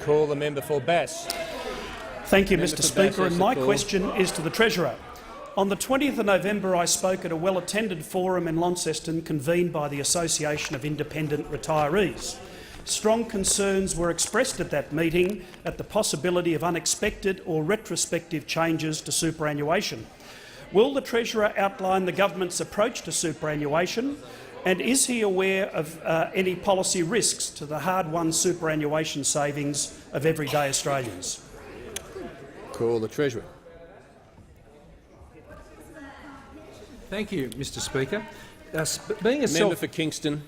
Call the member for Bass. Thank you, Mr Speaker, and my question is to the Treasurer. On the 20th of November, I spoke at a well-attended forum in Launceston convened by the Association of Independent Retirees. Strong concerns were expressed at that meeting at the possibility of unexpected or retrospective changes to superannuation. Will the Treasurer outline the government's approach to superannuation, and is he aware of any policy risks to the hard-won superannuation savings of everyday Australians? Call the Treasurer. Thank you, Mr Speaker. Member for Kingston.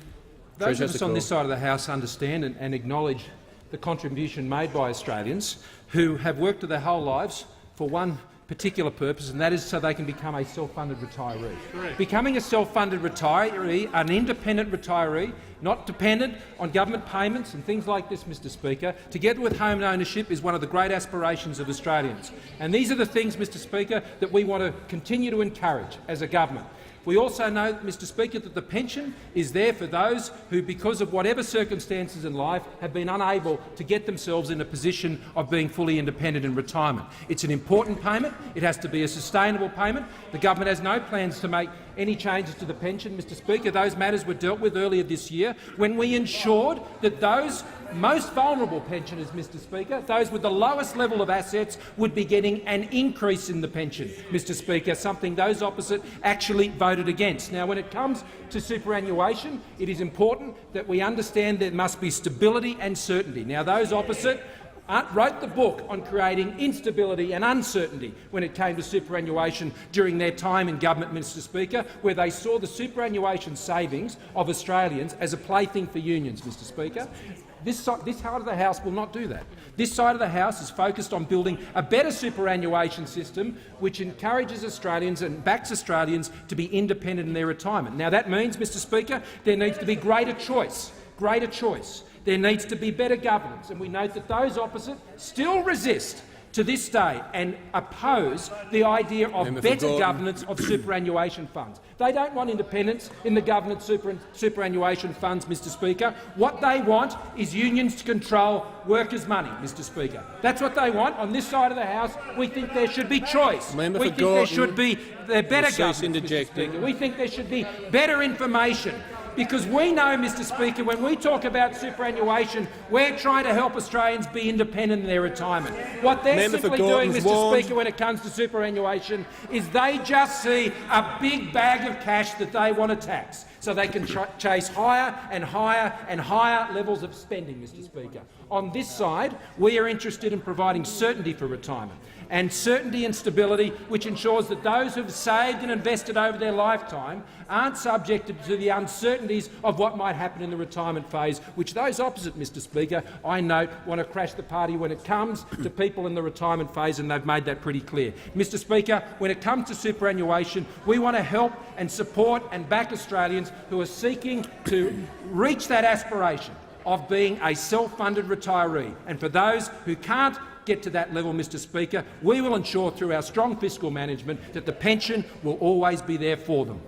Those of us on this side of the House understand and acknowledge the contribution made by Australians who have worked their whole lives for one particular purpose, and that is so they can become a self-funded retiree. Correct. Becoming a self-funded retiree, an independent retiree, not dependent on government payments and things like this, Mr Speaker, together with home ownership, is one of the great aspirations of Australians. And these are the things, Mr Speaker, that we want to continue to encourage as a government. We also know, Mr Speaker, that the pension is there for those who, because of whatever circumstances in life, have been unable to get themselves in a position of being fully independent in retirement. It's an important payment. It has to be a sustainable payment. The government has no plans to make any changes to the pension, Mr Speaker. Those matters were dealt with earlier this year when we ensured that those most vulnerable pensioners, Mr Speaker, those with the lowest level of assets, would be getting an increase in the pension, Mr Speaker, something those opposite actually voted against. Now, when it comes to superannuation, it is important that we understand there must be stability and certainty. Now, those opposite wrote the book on creating instability and uncertainty when it came to superannuation during their time in government, Mr Speaker, where they saw the superannuation savings of Australians as a plaything for unions, Mr Speaker. This side of the House will not do that. This side of the House is focused on building a better superannuation system which encourages Australians and backs Australians to be independent in their retirement. Now, that means, Mr Speaker, there needs to be greater choice. Greater choice. There needs to be better governance, and we note that those opposite still resist to this day and oppose the idea of better governance of superannuation funds. They don't want independence in the government superannuation funds, Mr Speaker. What they want is unions to control workers' money, Mr Speaker. That's what they want. On this side of the House, we think there should be choice. We think there should be better governance, Mr Speaker. We think there should be better information. Because we know, Mr Speaker, when we talk about superannuation, we're trying to help Australians be independent in their retirement. What they're simply doing, Mr Speaker, when it comes to superannuation is they just see a big bag of cash that they want to tax, so they can chase higher and higher and higher levels of spending, Mr Speaker. On this side, we are interested in providing certainty for retirement, and certainty and stability which ensures that those who have saved and invested over their lifetime aren't subjected to the uncertainties of what might happen in the retirement phase, which those opposite, Mr Speaker, I note, want to crash the party when it comes to people in the retirement phase, and they've made that pretty clear. Mr Speaker, when it comes to superannuation, we want to help and support and back Australians who are seeking to reach that aspiration of being a self-funded retiree. And for those who can't get to that level, Mr Speaker, we will ensure through our strong fiscal management that the pension will always be there for them.